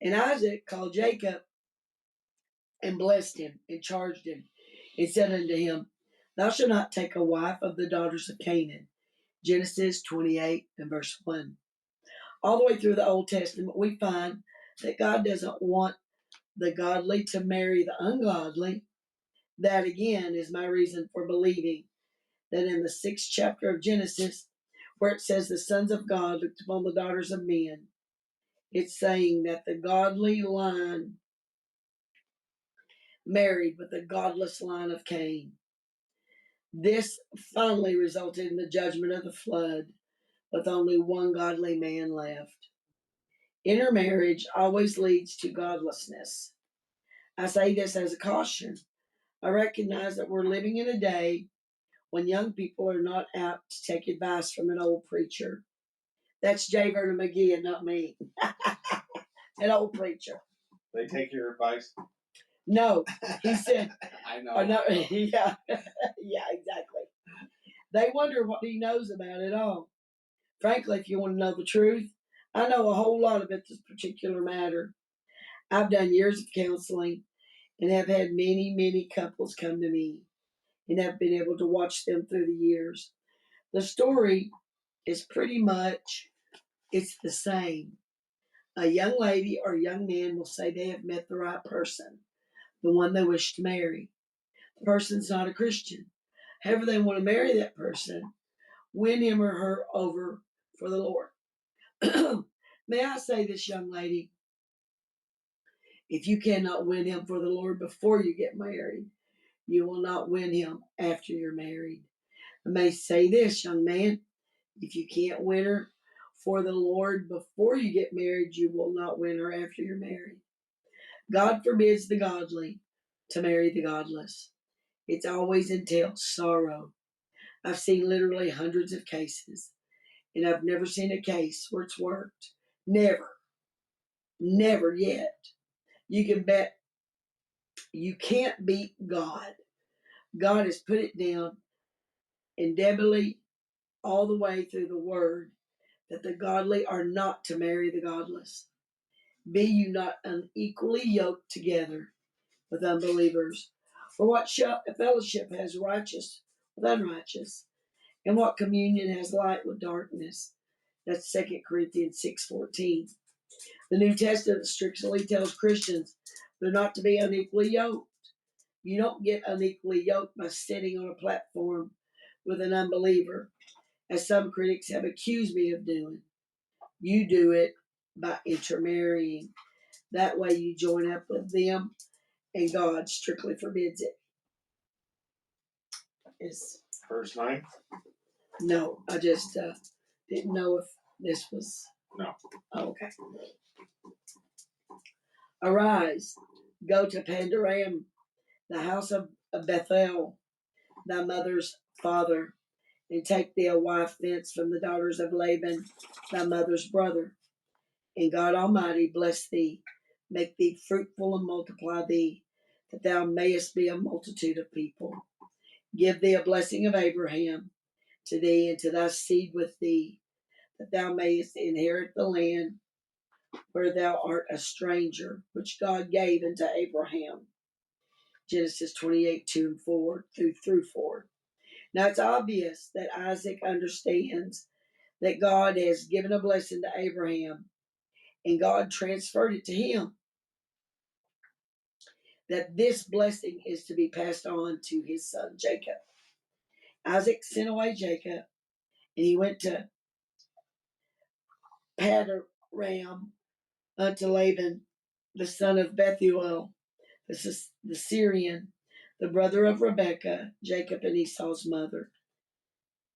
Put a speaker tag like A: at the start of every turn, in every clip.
A: And Isaac called Jacob and blessed him and charged him and said unto him, Thou shalt not take a wife of the daughters of Canaan. Genesis 28 and verse 1. All the way through the Old Testament, we find that God doesn't want the godly to marry the ungodly. That again is my reason for believing that in the 6th chapter of Genesis, where it says the sons of God looked upon the daughters of men, it's saying that the godly line married with the godless line of Cain. This finally resulted in the judgment of the flood, with only one godly man left. Intermarriage always leads to godlessness. I say this as a caution. I recognize that we're living in a day when young people are not apt to take advice from an old preacher. That's J. Vernon McGee and not me. An old preacher.
B: They take your advice?
A: No, he said.
B: I know.
A: Yeah, yeah, exactly. They wonder what he knows about it all. Frankly, if you want to know the truth, I know a whole lot about this particular matter. I've done years of counseling and have had many, many couples come to me and have been able to watch them through the years. The story is pretty much, it's the same. A young lady or young man will say they have met the right person, the one they wish to marry. The person's not a Christian. However, they want to marry that person, win him or her over for the Lord. May I say this, young lady, if you cannot win him for the Lord before you get married, you will not win him after you're married. I may say this, young man, if you can't win her for the Lord before you get married, you will not win her after you're married. God forbids the godly to marry the godless. It's always entails sorrow. I've seen literally hundreds of cases, and I've never seen a case where it's worked. Never. Never yet. You can bet you can't beat God. God has put it down indelibly all the way through the word that the godly are not to marry the godless. Be you not unequally yoked together with unbelievers. For what fellowship has righteous with unrighteous? And what communion has light with darkness? That's 2 Corinthians 6:14. The New Testament strictly tells Christians they're not to be unequally yoked. You don't get unequally yoked by sitting on a platform with an unbeliever, as some critics have accused me of doing. You do it by intermarrying. That way you join up with them, and God strictly forbids it.
B: Verse 9?
A: No, I just didn't know if this was.
B: No.
A: Oh, okay. Arise, go to Pandaram, the house of Bethel, thy mother's father, and take thee a wife thence from the daughters of Laban, thy mother's brother. And God Almighty bless thee, make thee fruitful and multiply thee, that thou mayest be a multitude of people. Give thee a blessing of Abraham to thee and to thy seed with thee, that thou mayest inherit the land where thou art a stranger, which God gave unto Abraham. Genesis 28, 2 and 4 through 4. Now it's obvious that Isaac understands that God has given a blessing to Abraham and God transferred it to him. That this blessing is to be passed on to his son Jacob. Isaac sent away Jacob and he went to Padan unto Laban, the son of Bethuel, the Syrian, the brother of Rebekah, Jacob and Esau's mother.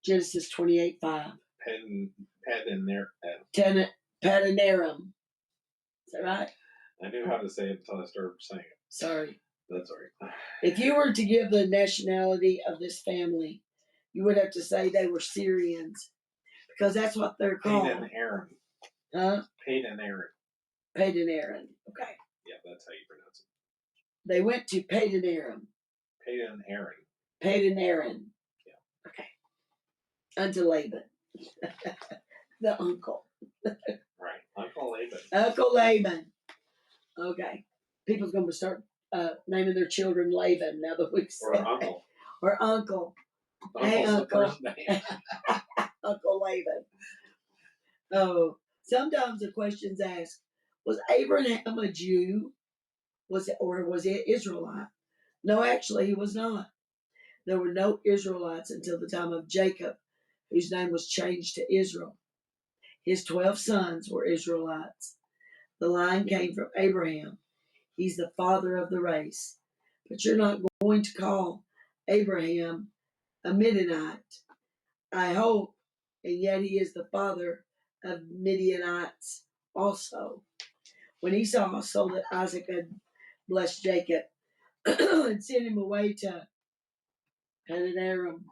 A: Genesis 28:5. Padanaram. Is that right?
B: I knew how to say it until I started saying it.
A: Sorry.
B: That's all right.
A: If you were to give the nationality of this family, you would have to say they were Syrians, because that's what they're called.
B: Padan-Aram.
A: Huh?
B: Padan-Aram.
A: Padan-Aram. Okay.
B: Yeah, that's how you pronounce it.
A: They went to Padan-Aram.
B: Padan-Aram.
A: Padan-Aram.
B: Yeah.
A: Okay. Unto Laban. The uncle.
B: Right. Uncle Laban.
A: Uncle Laban. Okay. People's going to start naming their children Laban now that we've
B: Or
A: said
B: uncle.
A: Or uncle. Hey,
B: Uncle's the
A: uncle.
B: first name.
A: Uncle Laban. Oh, sometimes the question's asked, was Abraham a Jew? Or was he an Israelite? No, actually, he was not. There were no Israelites until the time of Jacob, whose name was changed to Israel. His 12 sons were Israelites. The line came from Abraham. He's the father of the race. But you're not going to call Abraham a Midianite, I hope, and yet he is the father of Midianites also. When Esau saw that Isaac had blessed Jacob and sent him away to Padanaram,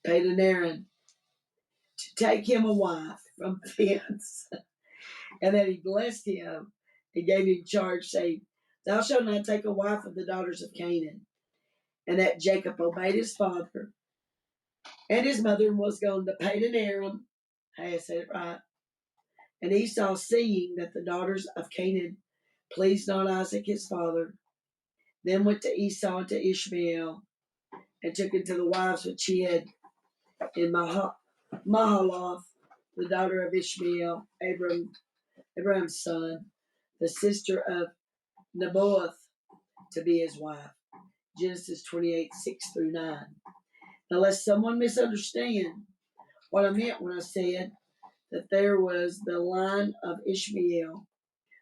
A: Padanaram, to take him a wife from thence, and that he blessed him and gave him charge, saying, Thou shalt not take a wife of the daughters of Canaan. And that Jacob obeyed his father and his mother and was gone to Padanaram. Hey, I said it right. And Esau, seeing that the daughters of Canaan pleased not Isaac his father, then went to Esau to Ishmael and took unto the wives which he had in Mahalath, the daughter of Ishmael, Abraham's son, the sister of Nebaioth, to be his wife. Genesis 28:6-9. Now, lest someone misunderstand what I meant when I said that there was the line of Ishmael,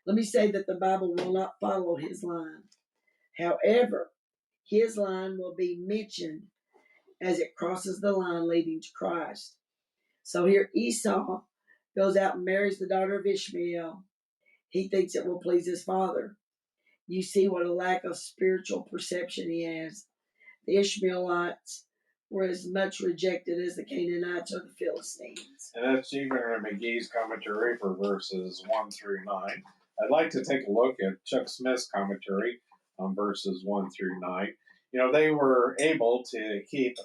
A: let me say that the Bible will not follow his line. However, his line will be mentioned as it crosses the line leading to Christ. So here Esau goes out and marries the daughter of Ishmael. He thinks it will please his father. You see what a lack of spiritual perception he has. The Ishmaelites were as much rejected as the Canaanites or the Philistines.
B: And that's even in McGee's commentary for verses 1-9. I'd like to take a look at Chuck Smith's commentary on verses 1-9. They were able to keep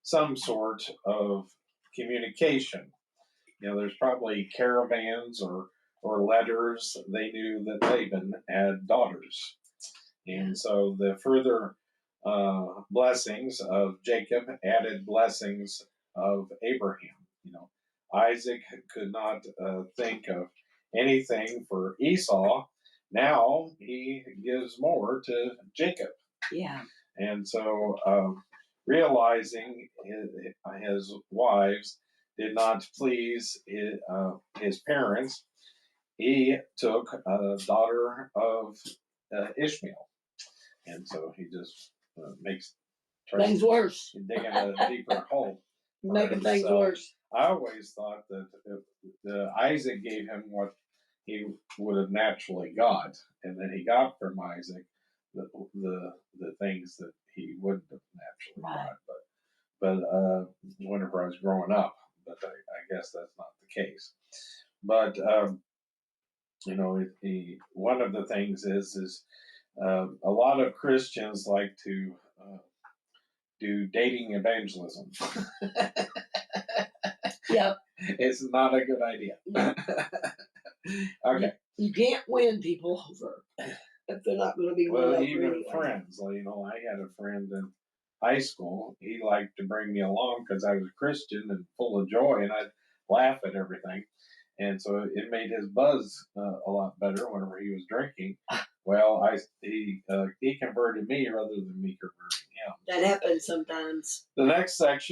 B: some sort of communication. There's probably caravans or letters. They knew that Laban had daughters. And so the further blessings of Jacob added blessings of Abraham. Isaac could not think of anything for Esau. Now he gives more to Jacob.
A: Yeah.
B: And so realizing his wives did not please his parents, he took a daughter of Ishmael. And so he just tries
A: Things worse.
B: to dig in a deeper hole.
A: Making things worse.
B: I always thought that Isaac gave him what he would have naturally got, and then he got from Isaac the things that he wouldn't have naturally got. But whenever I was growing up, but I guess that's not the case. But one of the things is a lot of Christians like to do dating evangelism.
A: Yep.
B: It's not a good idea. Okay.
A: You can't win people over if they're not going to be
B: Well,
A: won over
B: even
A: anyway.
B: friends. I had a friend in high school. He liked to bring me along because I was a Christian and full of joy, and I'd laugh at everything. And so it made his buzz a lot better whenever he was drinking. Well, he converted me rather than me converting him.
A: That happens sometimes.
B: The next section